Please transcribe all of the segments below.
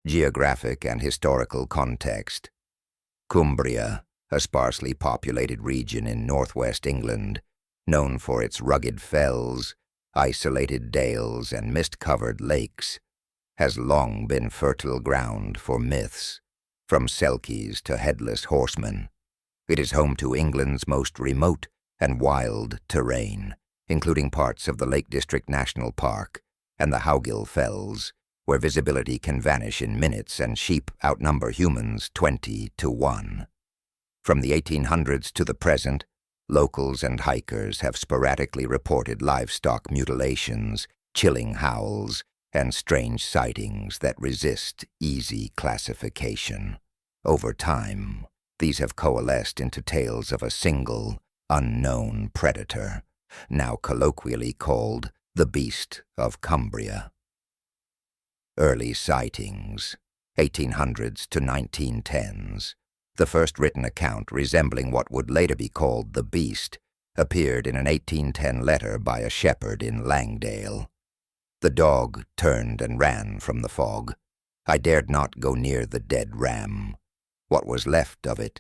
Geographic and historical context. Cumbria, a sparsely populated region in northwest England, known for its rugged fells, isolated dales, and mist-covered lakes, has long been fertile ground for myths, from selkies to headless horsemen. It is home to England's most remote and wild terrain, including parts of the Lake District National Park and the Howgill Fells, where visibility can vanish in minutes and sheep outnumber humans 20 to 1. From the 1800s to the present, locals and hikers have sporadically reported livestock mutilations, chilling howls, and strange sightings that resist easy classification. Over time, these have coalesced into tales of a single, unknown predator, now colloquially called the Beast of Cumbria. Early sightings, 1800s to 1910s. The first written account resembling what would later be called the Beast appeared in an 1810 letter by a shepherd in Langdale. The dog turned and ran from the fog. I dared not go near the dead ram. What was left of it?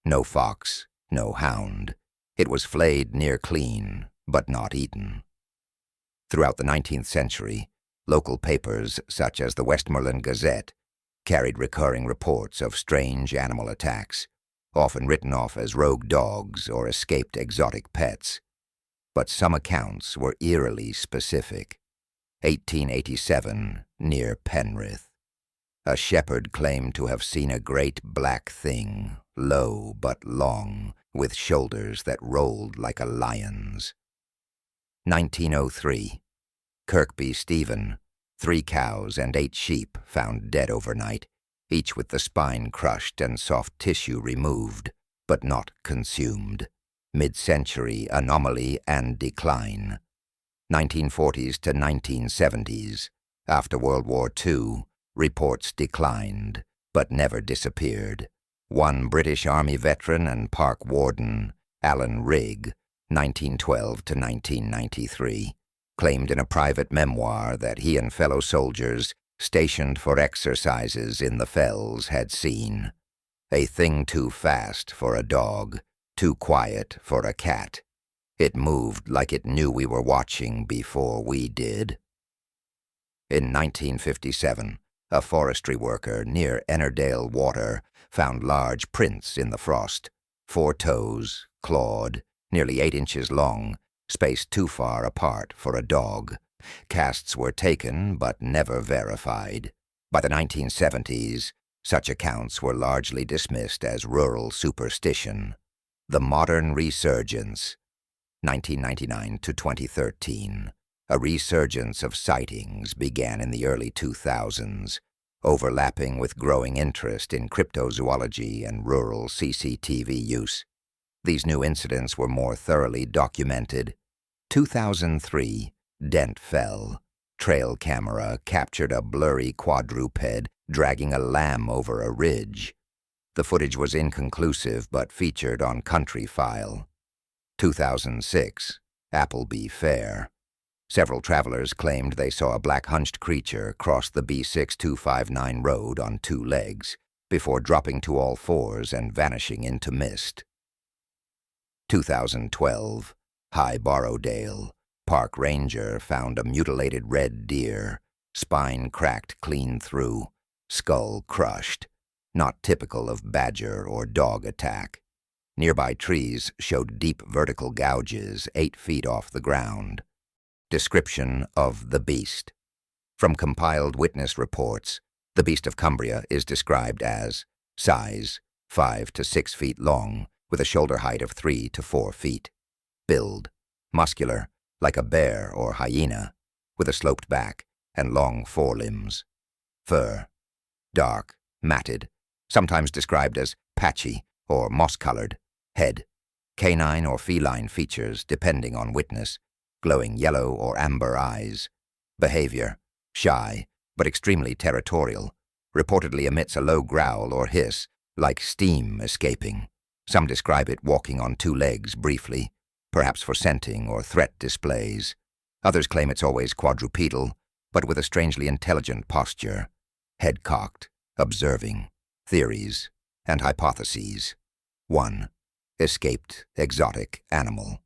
No fox, no hound. It was flayed near clean, but not eaten. Throughout the 19th century, local papers such as the Westmoreland Gazette carried recurring reports of strange animal attacks, often written off as rogue dogs or escaped exotic pets. But some accounts were eerily specific. 1887, near Penrith. A shepherd claimed to have seen a great black thing, low but long, with shoulders that rolled like a lion's. 1903. Kirkby Stephen, 3 cows and 8 sheep found dead overnight, each with the spine crushed and soft tissue removed, but not consumed. Mid-century anomaly and decline. 1940s to 1970s. After World War II, reports declined, but never disappeared. One British Army veteran and park warden, Alan Rigg, 1912 to 1993, claimed in a private memoir that he and fellow soldiers stationed for exercises in the fells had seen a thing too fast for a dog, too quiet for a cat. It moved like it knew we were watching before we did. In 1957, a forestry worker near Ennerdale Water found large prints in the frost, 4 toes, clawed, nearly 8 inches long, spaced too far apart for a dog. Casts were taken but never verified. By the 1970s, such accounts were largely dismissed as rural superstition. The modern resurgence, 1999 to 2013. A resurgence of sightings began in the early 2000s, overlapping with growing interest in cryptozoology and rural CCTV use. These new incidents were more thoroughly documented. 2003, Dent Fell. Trail camera captured a blurry quadruped dragging a lamb over a ridge. The footage was inconclusive but featured on Country File. 2006, Appleby Fair. Several travelers claimed they saw a black hunched creature cross the B6259 road on 2 legs before dropping to all 4s and vanishing into mist. 2012, High Borrowdale. Park ranger found a mutilated red deer, spine cracked clean through, skull crushed, not typical of badger or dog attack. Nearby trees showed deep vertical gouges 8 feet off the ground. Description of the beast. From compiled witness reports, the Beast of Cumbria is described as size 5 to 6 feet long, with a shoulder height of 3 to 4 feet. Build, muscular, like a bear or hyena, with a sloped back and long forelimbs. Fur, dark, matted, sometimes described as patchy or moss-colored. Head, canine or feline features depending on witness, glowing yellow or amber eyes. Behavior, shy, but extremely territorial, reportedly emits a low growl or hiss, like steam escaping. Some describe it walking on 2 legs briefly, perhaps for scenting or threat displays. Others claim it's always quadrupedal, but with a strangely intelligent posture. head cocked, observing, theories, and hypotheses. 1. Escaped exotic animal.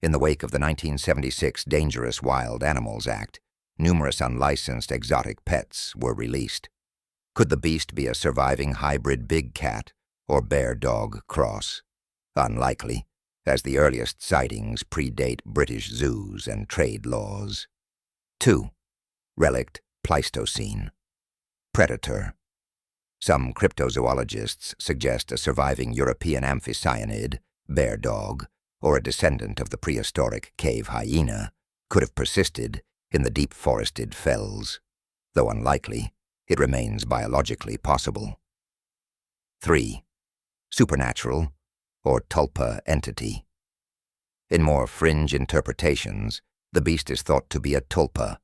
In the wake of the 1976 Dangerous Wild Animals Act, numerous unlicensed exotic pets were released. Could the beast be a surviving hybrid big cat or bear-dog cross? Unlikely, as the earliest sightings predate British zoos and trade laws. 2. Relict Pleistocene. Predator. Some cryptozoologists suggest a surviving European amphicyanid, bear-dog, or a descendant of the prehistoric cave hyena, could have persisted in the deep forested fells. Though unlikely, it remains biologically possible. 3. Supernatural or tulpa entity. In more fringe interpretations, the beast is thought to be a tulpa,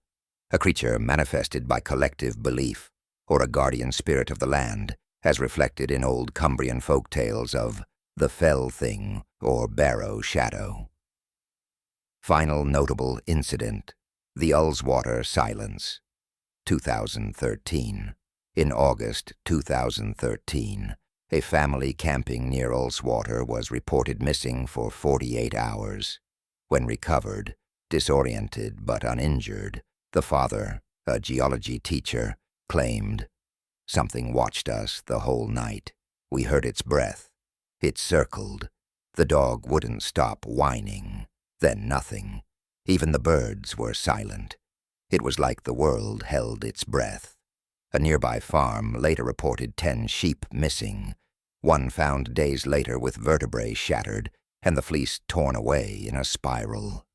a creature manifested by collective belief, or a guardian spirit of the land, as reflected in old Cumbrian folk tales of the fell thing or barrow shadow. Final notable incident: the Ullswater silence. 2013. In August 2013, a family camping near Ullswater was reported missing for 48 hours. When recovered, disoriented but uninjured, the father, a geology teacher, claimed, "Something watched us the whole night. We heard its breath. It circled. The dog wouldn't stop whining. Then nothing. Even the birds were silent. It was like the world held its breath." A nearby farm later reported 10 sheep missing, one found days later with vertebrae shattered and the fleece torn away in a spiral.